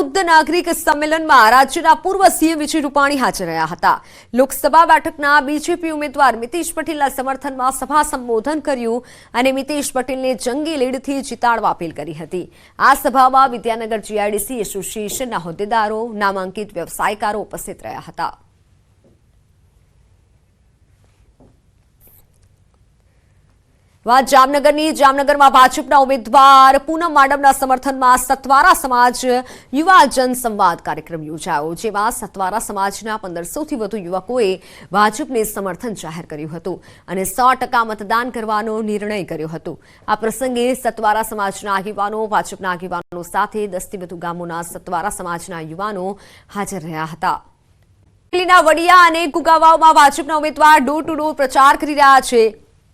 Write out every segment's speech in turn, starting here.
14 નાગરિક સંમેલનમાં રાજ્યના પૂર્વ સીએમ વિજય રૂપાણી હાજર રહ્યા હતા। લોકસભા બેઠકના બીજેપી ઉમેદવાર મિતેશ પટેલના સમર્થનમાં સભા સંબોધન કર્યું અને મિતેશ પટેલને જંગી લીડથી જીતાડવા અપીલ કરી હતી। આ સભામાં વિદ્યાનગર જીઆઈડીસી એસોસિએશનના હોદ્દેદારો, નામાંકિત વ્યવસાયકારો ઉપસ્થિત રહ્યા હતા। જામનગરમાં ભાજપના ઉમેદવાર પૂનમ માડમના સમર્થનમાં સતવારા સમાજ યુવા જનસંવાદ કાર્યક્રમ યોજાયો, જેમાં સતવારા સમાજના 1500થી વધુ યુવકોએ ભાજપને સમર્થન જાહેર કર્યું હતું અને 100% મતદાન કરવાનો નિર્ણય કર્યો હતો। આ પ્રસંગે સતવારા સમાજના આગેવાનો, ભાજપના આગેવાનો સાથે 10થી વધુ ગામોના સતવારા સમાજના યુવાનો હાજર રહ્યા હતા। વડિયા અને કુકાવાવમાં ભાજપના ઉમેદવાર ડોર ટુ ડોર પ્રચાર કરી રહ્યા છે।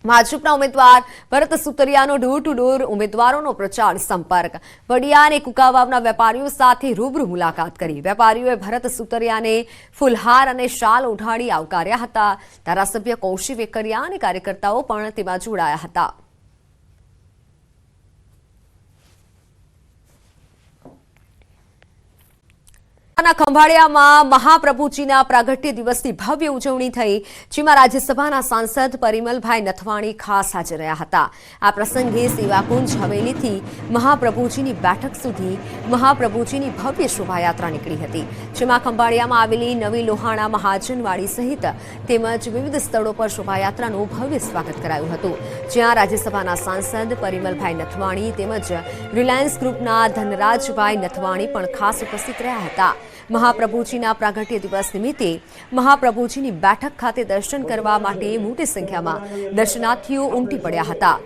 ભાજપના ઉમેદવાર ભરત સુતરિયાનો ડોર ટુ ડોર ઉમેદવારોનો પ્રચાર સંપર્ક। વડિયા અને કુકાવાવના વેપારીઓ સાથે રૂબરૂ મુલાકાત કરી। વેપારીઓએ ભરત સુતરિયાને ફૂલહાર અને શાલ ઓઢાડી આવકાર્યા હતા। ધારાસભ્ય કૌશિક વેકરિયા અને કાર્યકર્તાઓ પણ તેમાં જોડાયા હતા। ખંભાળિયામાં મહાપ્રભુજીના પ્રાગટ્ય દિવસની ભવ્ય ઉજવણી થઈ, જેમાં રાજ્યસભાના સાંસદ પરિમલભાઈ નથવાણી ખાસ હાજર રહ્યા હતા। આ પ્રસંગે સેવાકુંજ હવેલીથી મહાપ્રભુજીની બેઠક સુધી મહાપ્રભુજીની ભવ્ય શોભાયાત્રા નીકળી હતી, જેમાં ખંભાળિયામાં આવેલી નવી લોહાણા મહાજનવાડી સહિત તેમજ વિવિધ સ્થળો પર શોભાયાત્રાનું ભવ્ય સ્વાગત કરાયું હતું, જ્યાં રાજ્યસભાના સાંસદ પરિમલભાઈ નથવાણી તેમજ રિલાયન્સ ગ્રુપના ધનરાજભાઈ નથવાણી પણ ખાસ ઉપસ્થિત રહ્યા હતા। મહાપ્રભુજીના પ્રાગટ્ય દિવસ નિમિત્તે મહાપ્રભુજીની બેઠક ખાતે દર્શન કરવા માટે મોટી સંખ્યામાં દર્શનાર્થીઓ ઉમટી પડ્યા હતા।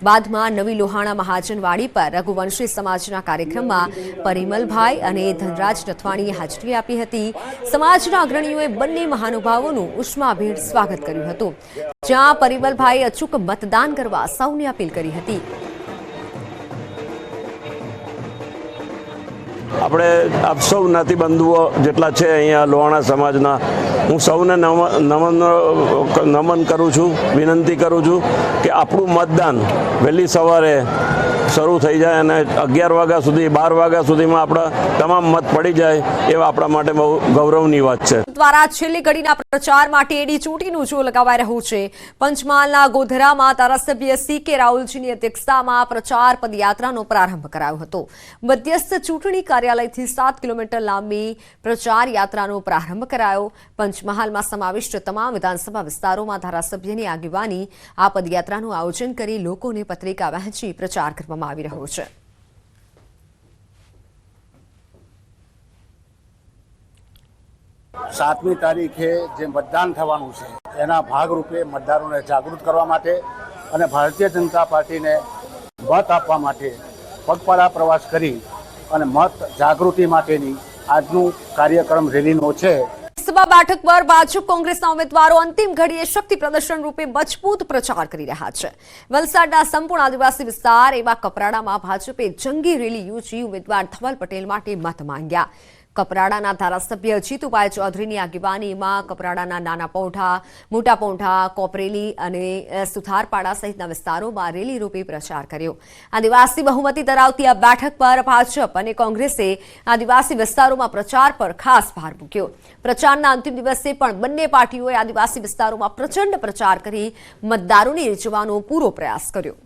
બાદમાં નવી લોહાણા મહાજનવાડી પર રઘુવંશી સમાજના કાર્યક્રમમાં પરિમલભાઈ અને ધનરાજ નથવાણીએ હાજરી આપી હતી। સમાજના અગ્રણીઓએ બંને મહાનુભાવોનું ઉષ્માભેર સ્વાગત કર્યું હતું, જ્યાં પરિમલભાઈએ અચૂક મતદાન કરવા સૌને અપીલ કરી હતી। આપણે આપ સૌ જ્ઞાતિબંધુઓ જેટલા છે અહીંયા લોહાણા સમાજના, હું સૌને નમન કરું છું, વિનંતી કરું છું કે આપણું મતદાન વહેલી સવારે શરૂ થઈ જાય અને 11 વાગ્યા સુધી 12 વાગ્યા સુધીમાં આપણા તમામ મત પડી જાય એ આપણા માટે બહુ ગૌરવની વાત છે। દ્વારા છેલ્લી ઘડીના પ્રચાર માટે એડી ચોટીનું જો લગાવાઈ રહ્યું છે। પંચમહાલના ગોધરામાં ધારાસભ્ય CK રાહુલજીની અધ્યક્ષતામાં પ્રચાર પદયાત્રાનો પ્રારંભ કરાયો હતો। મધ્યસ્થ ચૂંટણી કાર્યાલયથી 7 કિલોમીટર લાંબી પ્રચાર યાત્રાનો પ્રારંભ કરાયો। પંચમહાલમાં સમાવિષ્ટ તમામ વિધાનસભા વિસ્તારોમાં ધારાસભ્યની આગેવાની આ પદયાત્રાનું આયોજન કરી લોકોને પત્રિકા વહેંચી પ્રચાર કરવામાં આવી રહ્યો છે। 7મી તારીખે જે મતદાન થવાનું છે એના ભાગરૂપે મતદારોને જાગૃત કરવા માટે અને ભારતીય જનતા પાર્ટીને મત આપવા માટે પગપાળા પ્રવાસ કરી અને મત જાગૃતિ માટેની આજનું કાર્યક્રમ રેલીનો છે। લોકસભા બેઠક પર ભાજપ કોંગ્રેસના ઉમેદવારો અંતિમ ઘડીએ શક્તિ પ્રદર્શન રૂપે મજબૂત પ્રચાર કરી રહ્યા છે। વલસાડના સંપૂર્ણ આદિવાસી વિસ્તાર એવા કપરાડામાં ભાજપે જંગી રેલી યોજી ઉમેદવાર ધવલ પટેલ માટે મત માંગ્યા। કપરાડાના ધારાસભ્ય જીતુભાઈ ચૌધરીની આગેવાનીમાં કપરાડાના નાના પૌંઠા, મોટા પૌંઠા, કોપરેલી અને સુથારપાડા સહિતના વિસ્તારોમાં રેલી રૂપે પ્રચાર કર્યો। આદિવાસી બહુમતી ધરાવતી આ બેઠક પર ભાજપ અને કોંગ્રેસે આદિવાસી વિસ્તારોમાં પ્રચાર પર ખાસ ભાર મૂક્યો। પ્રચારના અંતિમ દિવસે પણ બંને પાર્ટીઓએ આદિવાસી વિસ્તારોમાં પ્રચંડ પ્રચાર કરી મતદારોને રીઝવવાનો પૂરો પ્રયાસ કર્યો।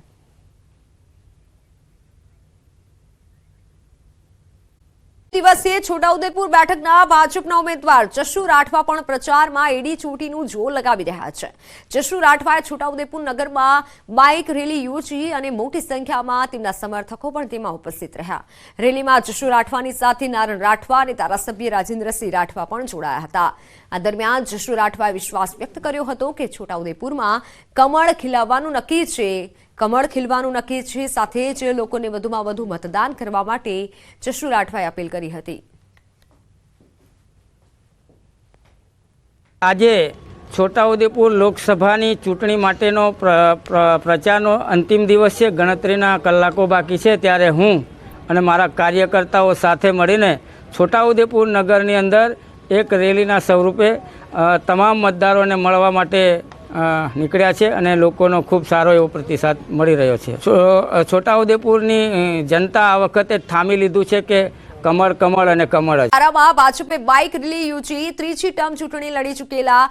દિવસે છોટાઉદેપુર બેઠકના ભાજપના ઉમેદવાર જશુ રાઠવા પણ પ્રચારમાં એડી ચોટીનું જોર લગાવી રહ્યા છે। જશુ રાઠવાએ છોટાઉદેપુર નગરમાં બાઇક રેલી યોજી અને મોટી સંખ્યામાં તેમના સમર્થકો પણ તેમાં ઉપસ્થિત રહ્યા। રેલીમાં જશુ રાઠવાની સાથે નારણ રાઠવા અને ધારાસભ્ય રાજેન્દ્રસિંહ રાઠવા પણ જોડાયા હતા। આ દરમિયાન જશુ રાઠવાએ વિશ્વાસ વ્યક્ત કર્યો હતો કે છોટાઉદેપુરમાં કમળ ખીલવાનું નક્કી છે। સાથે જ લોકોને વધુમાં વધુ મતદાન કરવા માટે જશુ રાઠવાએ અપીલ કરી હતી। આજે છોટાઉદેપુર લોકસભાની ચૂંટણી માટેનો પ્રચારનો અંતિમ દિવસ છે। ગણતરીના કલાકો બાકી છે, ત્યારે હું અને મારા કાર્યકર્તાઓ સાથે મળીને છોટાઉદેપુર નગરની અંદર એક રેલીના સ્વરૂપે તમામ મતદારોને મળવા માટે નીકળ્યા છે અને લોકોનો ખૂબ સારો એવો પ્રતિસાદ મળી રહ્યો છે। છોટાઉદેપુરની જનતા આ વખતે ઠામી લીધું છે કે કમળ કમળ અને કમળ જ. આરામાં ભાજપે બાઇક રેલી યોજી ત્રીજી ટર્મ ચૂંટણી લડી ચૂકેલા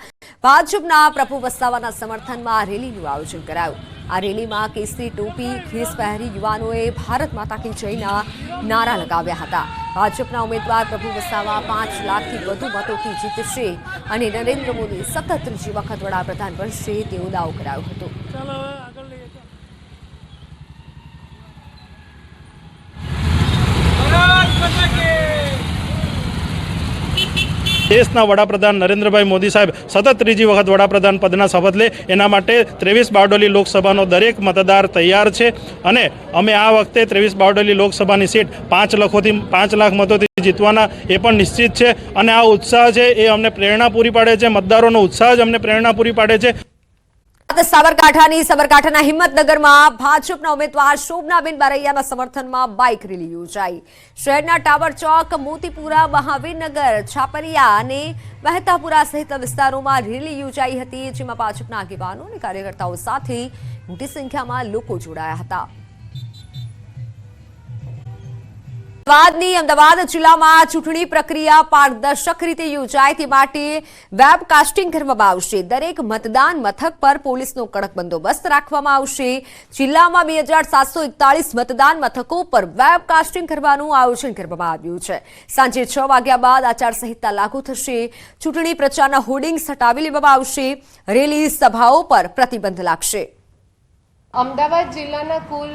ભાજપના પ્રભુ વસાવાના સમર્થનમાં રેલીનું આયોજન કરાયું. આ રેલીમાં કેસરી ટોપી ખેસ પહેરી યુવાનોએ ભારત માતા કી જયના નારા લગાવ્યા હતા. ભાજપના ઉમેદવાર પ્રભુ વસાવા 5 લાખથી વધુ મતોથી જીતશે અને નરેન્દ્ર મોદી સતત ત્રીજી વખત વડાપ્રધાન બનશે તેવો દાવો કરાયો હતો. દેશના વડાપ્રધાન નરેન્દ્રભાઈ મોદી સાહેબ સતત ત્રીજી વખત વડાપ્રધાન પદના શપથ લે એના માટે 23 બારડોલી લોકસભાનો દરેક મતદાર તૈયાર છે અને અમે આ વખતે 23 બારડોલી લોકસભાની સીટ 5 લાખ મતોથી જીતવાના એ પણ નિશ્ચિત છે અને આ ઉત્સાહ છે એ અમને પ્રેરણા પૂરી પાડે છે. મતદારોનો ઉત્સાહ જ અમને પ્રેરણા પૂરી પાડે છે. સાબરકાંઠાના હિંમતનગરમાં ભાજપના ઉમેદવાર શોભનાબેન બારૈયાના સમર્થનમાં બાઇક રેલી યોજાઈ. શહેરના ટાવર ચોક, મોતીપુરા, મહાવીરનગર, છાપરિયા અને મહેતાપુરા સહિત વિસ્તારોમાં રેલી યોજાઈ હતી, જેમાં ભાજપના આગેવાનો અને કાર્યકર્તાઓ સાથે મોટી સંખ્યામાં લોકો જોડાયા હતા. અમદાવાદ જિલ્લામાં ચૂંટણી પ્રક્રિયા પારદર્શક રીતે યોજાય તે માટે વેબકાસ્ટિંગ કરવામાં આવશે. દરેક મતદાન મથક પર પોલીસનો કડક બંદોબસ્ત રાખવામાં આવશે. જિલ્લામાં 2741 મતદાન મથકો પર વેબકાસ્ટિંગ કરવાનું આયોજન કરવામાં આવ્યું છે. સાંજે 6 વાગ્યા બાદ આચારસંહિતા લાગુ થશે. ચૂંટણી પ્રચારના હોર્ડિંગ્સ હટાવી લેવામાં આવશે. રેલી સભાઓ પર પ્રતિબંધ લાગશે. અમદાવાદ જિલ્લાના કુલ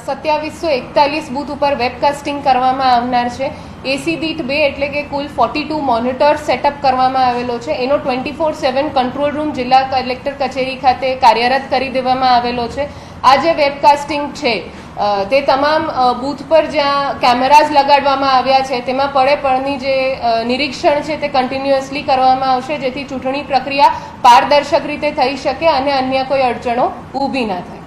2741 બૂથ ઉપર વેબકાસ્ટિંગ કરવામાં આવનાર છે. એસી દીઠ 2 એટલે કે કુલ 42 મોનિટર સેટઅપ કરવામાં આવેલો છે. એનો 24/7 કંટ્રોલ રૂમ જિલ્લા કલેક્ટર કચેરી ખાતે કાર્યરત કરી દેવામાં આવેલો છે. આ જે વેબકાસ્ટિંગ છે તે તમામ બૂથ પર જ્યાં કેમેરાઝ લગાડવામાં આવ્યા છે તેમાં પડે પડની જે નિરીક્ષણ છે તે કન્ટિન્યુઅસલી કરવામાં આવશે, જેથી ચૂંટણી પ્રક્રિયા પારદર્શક રીતે થઈ શકે અને અન્ય કોઈ અડચણો ઊભી ના થાય.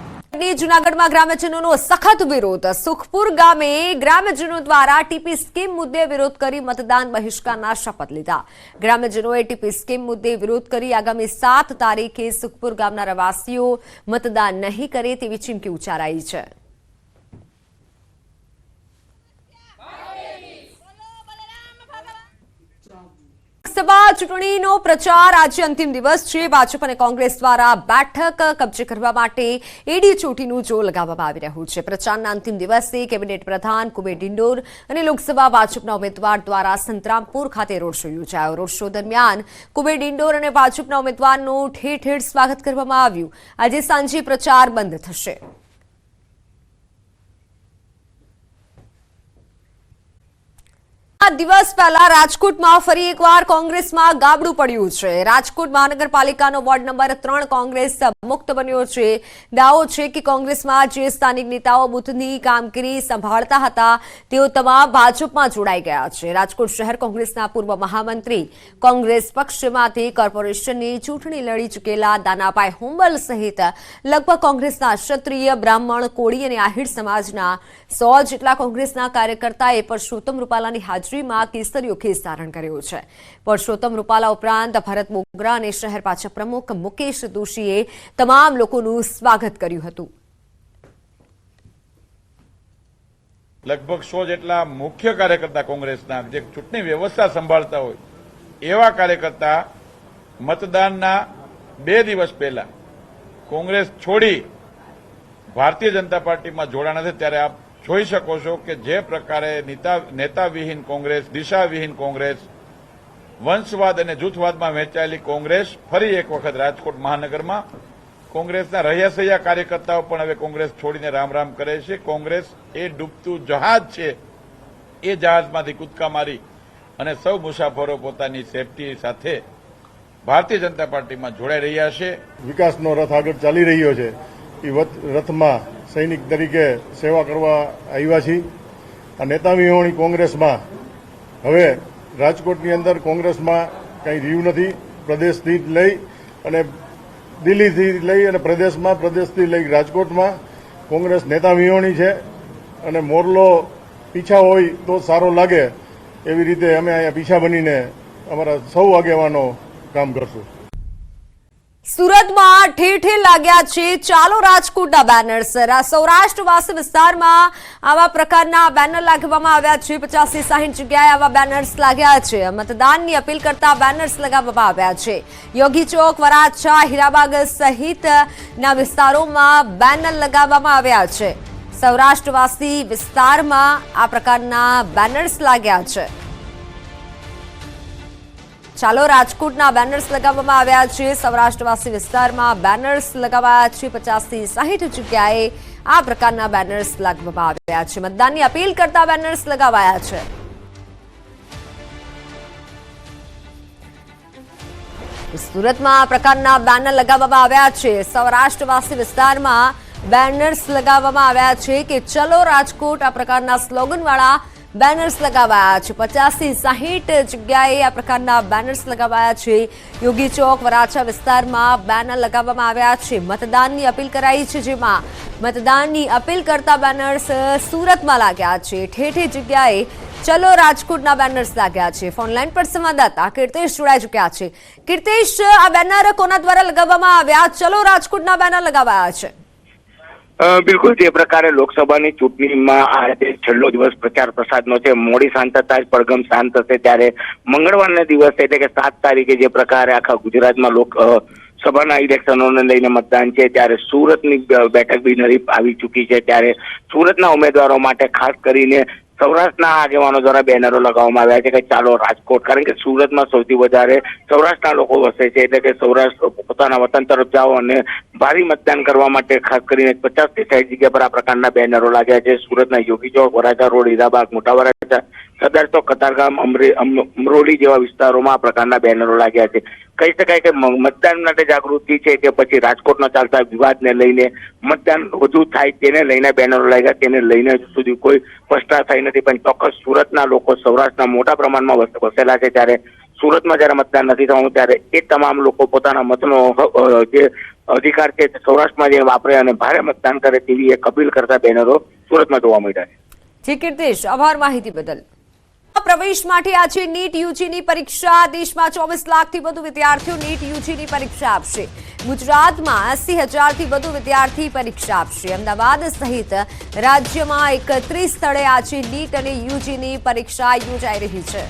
જૂનાગઢમાં ગ્રામ્યજનોનો સખત વિરોધ. સુખપુર ગામે ગ્રામ્યજનો દ્વારા ટીપી સ્કીમ મુદ્દે વિરોધ કરી મતદાન બહિષ્કારના શપથ લીધા. ગ્રામ્યજનોએ ટીપી સ્કીમ મુદ્દે વિરોધ કરી આગામી 7 તારીખે સુખપુર ગામના રહેવાસીઓ મતદાન નહીં કરે તેવી ચીમકી ઉચ્ચારાઈ છે. લોકસભા ચૂંટણીનો પ્રચાર આજે અંતિમ દિવસ છે. ભાજપ અને કોંગ્રેસ દ્વારા બેઠક કબજે કરવા માટે એડી ચોટીનું જોર લગાવવામાં આવી રહ્યું છે. પ્રચારના અંતિમ દિવસે કેબિનેટ પ્રધાન કુબેર ડિંડોર અને લોકસભા ભાજપના ઉમેદવાર દ્વારા સંતરામપુર ખાતે રોડ શો યોજાયો. રોડ શો દરમિયાન કુબેર ડિંડોર અને ભાજપના ઉમેદવારનું ઠેર ઠેર સ્વાગત કરવામાં આવ્યું. આજે સાંજે પ્રચાર બંધ થશે. દિવસ પહેલા રાજકોટમાં ફરી એકવાર કોંગ્રેસમાં ગાબડું પડ્યું છે. રાજકોટ મહાનગરપાલિકાનો વોર્ડ નંબર 3 કોંગ્રેસ મુક્ત બન્યો છે. દાવો છે કે કોંગ્રેસમાં જે સ્થાનિક નેતાઓ બૂથની કામગીરી સંભાળતા હતા તેઓ તમામ ભાજપમાં જોડાઈ ગયા છે. રાજકોટ શહેર કોંગ્રેસના પૂર્વ મહામંત્રી, કોંગ્રેસ પક્ષમાંથી કોર્પોરેશનની ચૂંટણી લડી ચૂકેલા દાનાભાઈ હુંબલ સહિત લગભગ કોંગ્રેસના ક્ષત્રિય, બ્રાહ્મણ, કોળી અને આહિર સમાજના 100 જેટલા કોંગ્રેસના કાર્યકર્તાએ પરસોત્તમ રૂપાલાની હાજરીમાં કેસરીયો ખેસ ધારણ કર્યો છે. પરસોત્તમ રૂપાલા ઉપરાંત ભરત બોગરા અને શહેર ભાજપ પ્રમુખ મુકેશ દોશીએ તમામ લોકોનું સ્વાગત કર્યું હતું. લગભગ 100 જેટલા મુખ્ય કાર્યકર્તા કોંગ્રેસના જે ચૂંટણી વ્યવસ્થા સંભાળતા હોય એવા કાર્યકર્તા મતદાનના 2 દિવસ પહેલા કોંગ્રેસ છોડી ભારતીય જનતા પાર્ટીમાં જોડાણા છે. ત્યારે આપ જોઈ શકો છો કે જે પ્રકારે નેતાવિહીન કોંગ્રેસ, દિશાવિહીન કોંગ્રેસ, વંશવાદ અને જૂથવાદમાં વહેંચાયેલી કોંગ્રેસ ફરી એક વખત રાજકોટ મહાનગરમાં કોંગ્રેસના રહ્યાસૈયા કાર્યકર્તાઓ પણ હવે કોંગ્રેસ છોડીને રામ રામ કરે છે. કોંગ્રેસ એ ડૂબતું જહાજ છે, એ જહાજમાંથી કૂદકા મારી અને સૌ મુસાફરો પોતાની સેફટી સાથે ભારતીય જનતા પાર્ટીમાં જોડાઈ રહ્યા છે. વિકાસનો રથ આગળ ચાલી રહ્યો છે. એ રથમાં સૈનિક તરીકે સેવા કરવા આવ્યા છીએ. આ નેતા વિહોણી કોંગ્રેસમાં હવે રાજકોટની અંદર કોંગ્રેસમાં કંઈ રહ્યું નથી. પ્રદેશથી લઈ અને દિલ્હીથી લઈ અને પ્રદેશથી લઈ રાજકોટમાં કોંગ્રેસ નેતા વિહોણી છે અને મોરલો પીછા હોય તો સારો લાગે એવી રીતે અમે અહીંયા પીછા બનીને અમારા સૌ આગેવાનો કામ કરશું. સુરતમાં ઠેર ઠેર લાગ્યા છે ચાલો રાજકોટના બેનર્સ। સૌરાષ્ટ્રવાસી વિસ્તારમાં આવા પ્રકારના બેનર લગાવવામાં આવ્યા છે। 50-60 જગ્યાએ આવા બેનર્સ લાગ્યા છે। મતદાનની અપીલ કરતા બેનર્સ લગાવવામાં આવ્યા છે। યોગી ચોક, વરાછા, હીરાબાગ સહિતના વિસ્તારોમાં બેનર લગાવવામાં આવ્યા છે। સૌરાષ્ટ્રવાસી વિસ્તારમાં આ પ્રકારના બેનર્સ લાગ્યા છે। ચાલો રાજકોટના બેનર્સ લગાવવામાં આવ્યા છે। સૌરાષ્ટ્રવાસી વિસ્તારમાં બેનર્સ લગાવાયા છે। 50-60 જગ્યાએ આ પ્રકારના બેનર્સ લગાવવામાં આવ્યા છે। મતદાનની અપીલ કરતા બેનર્સ લગાવાયા છે। સુરતમાં આ પ્રકારના બેનર લગાવવામાં આવ્યા છે। સૌરાષ્ટ્રવાસી વિસ્તારમાં બેનર્સ લગાવવામાં આવ્યા છે કે ચલો રાજકોટ આ પ્રકારના સ્લોગનવાળા બેનર્સ લગાવાયા છે। 50-60 જગ્યાએ આ પ્રકારના બેનર્સ લગાવાયા છે। યોગી ચોક, વરાછા વિસ્તારમાં બેનર લગાવવામાં આવ્યા છે। મતદાનની અપીલ કરાઈ છે, જેમાં મતદાનની અપીલ કરતા બેનર્સ સુરતમાં લાગ્યા છે। ઠેર ઠેર જગ્યાએ ચલો રાજકોટના બેનર્સ લાગ્યા છે। ફોનલાઈન પર સંવાદદાતા કીર્તેશ જોડાઈ ચૂક્યા છે। કીર્તેશ, આ બેનર કોના દ્વારા લગાવવામાં આવ્યા? ચલો રાજકોટના બેનર લગાવાયા છે। બિલકુલ જે પ્રકારે લોકસભાની ચૂંટણીમાં આજે છેલ્લો દિવસ પ્રચાર પ્રસારનો છે, મોડી સાંજ થતા જ પડઘમ શાંત થશે, ત્યારે મંગળવારના દિવસે એટલે કે 7 તારીખે જે પ્રકારે આખા ગુજરાતમાં લોકસભાના ઇલેક્શનોને લઈને મતદાન છે, ત્યારે સુરતની બેઠક બી નજીક આવી ચૂકી છે। ત્યારે સુરતના ઉમેદવારો માટે ખાસ કરીને સૌરાષ્ટ્રના આગેવાનો દ્વારા બેનરો લગાવવામાં આવ્યા છે કે ચાલો રાજકોટ, કારણ કે સુરતમાં સૌથી વધારે સૌરાષ્ટ્રના લોકો વસે છે, એટલે કે સૌરાષ્ટ્ર પોતાના વતન તરફ જાઓ અને ભારે મતદાન કરવા માટે ખાસ કરીને 50-60 જગ્યા પર આ પ્રકારના બેનરો લાગ્યા છે। સુરતના યોગી ચોક, વરાછા રોડ, હીરાબાગ, મોટા વરાછા, સદર ચોક, કતારગામ, અમરોલી જેવા વિસ્તારોમાં આ પ્રકારના બેનરો લાગ્યા છે। કહી શકાય કે મતદાન માટે જાગૃતિ છે કે પછી રાજકોટના ચાલતા વિવાદને લઈને મતદાન વધુ થાય તેને લઈને બેનરો લાગ્યા, તેને લઈને હજુ સુધી કોઈ સ્પષ્ટતા થઈ નથી, પણ ચોક્કસ સુરતના લોકો સૌરાષ્ટ્રના મોટા પ્રમાણમાં વસેલા છે, ત્યારે સુરતમાં જ્યારે મતદાન નથી થવાનું ત્યારે એ તમામ લોકો પોતાના મતનો જે અધિકાર છે સૌરાષ્ટ્રમાં જે વાપરે અને ભારે મતદાન કરે તેવી એક અપીલ કરતા બેનરો સુરતમાં જોવા મળ્યા છે। કીર્તેશ, આભાર માહિતી બદલ। પ્રવેશ માટે આજે નીટ યુજીની પરીક્ષા। દેશમાં 24 લાખથી વધુ વિદ્યાર્થીઓ નીટ યુજીની પરીક્ષા આપશે। ગુજરાતમાં 80,000થી વધુ વિદ્યાર્થી પરીક્ષા આપશે। અમદાવાદ સહિત રાજ્યમાં 31 સ્થળે આજે નીટ અને યુજીની પરીક્ષા યોજાઈ રહી છે।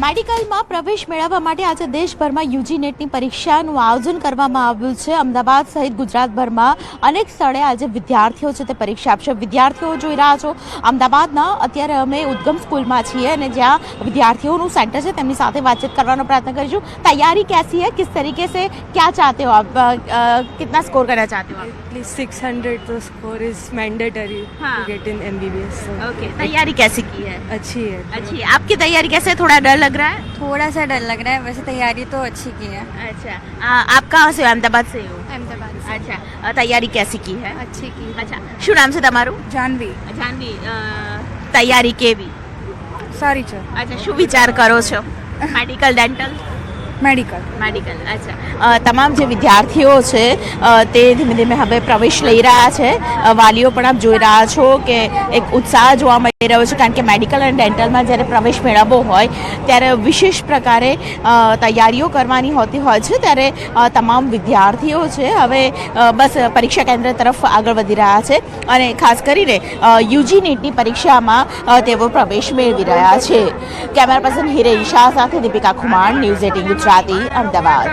મેડિકલમાં પ્રવેશ મેળવવા માટે આજે દેશભરમાં યુજી નેટની પરીક્ષાનું આયોજન કરવામાં આવ્યું છે। અમદાવાદ સહિત ગુજરાતભરમાં અનેક સ્થળે આજે વિદ્યાર્થીઓ છે તે પરીક્ષા આપશે। વિદ્યાર્થીઓ જોઈ રહ્યા છો અમદાવાદના, અત્યારે અમે ઉદ્ગમ સ્કૂલમાં છીએ અને જ્યાં વિદ્યાર્થીઓનું સેન્ટર છે તેમની સાથે વાતચીત કરવાનો પ્રયત્ન કરીશું। तैयारी कैसी है, किस तरीके से क्या चाहते हो आप, कितना स्कोर करना चाहते हो आप? At least 600 तो score is mandatory to get in MBBS। Okay, तैयारी कैसी की है? अच्छी है। अच्छी है। आपकी तैयारी कैसे? थोड़ा डर लग रहा है? थोड़ा सा डर लग रहा है, वैसे तैयारी तो अच्छी की है। अच्छा, आप कहाँ से हो? अहमदाबाद से हो? अहमदाबाद से। अच्छा, तैयारी कैसी की है? अच्छी की। अच्छा, શું નામ છે તમારું? જાનવી। જાનવી, તૈયારી કેવી? સારી છે। અચ્છા, શું વિચાર કરો છો? Medical, dental? મેડિકલ। અચ્છા, તમામ જે વિદ્યાર્થીઓ છે તે ધીમે ધીમે હવે પ્રવેશ લઈ રહ્યા છે। વાલીઓ પણ આપ જોઈ રહ્યા છો કે એક ઉત્સાહ જોવા મળી રહ્યો છે, કારણ કે મેડિકલ અને ડેન્ટલમાં જ્યારે પ્રવેશ મેળવવો હોય ત્યારે વિશેષ પ્રકારે તૈયારીઓ કરવાની હોતી હોય છે, ત્યારે તમામ વિદ્યાર્થીઓ છે હવે બસ પરીક્ષા કેન્દ્ર તરફ આગળ વધી રહ્યા છે અને ખાસ કરીને યુજી નીટની પરીક્ષામાં તેઓ પ્રવેશ મેળવી રહ્યા છે। કેમેરા પર્સન હિરેન શાહ સાથે દીપિકા ખુમાણ, ન્યૂઝ 18 ગુજરાતી, અમદાવાદ।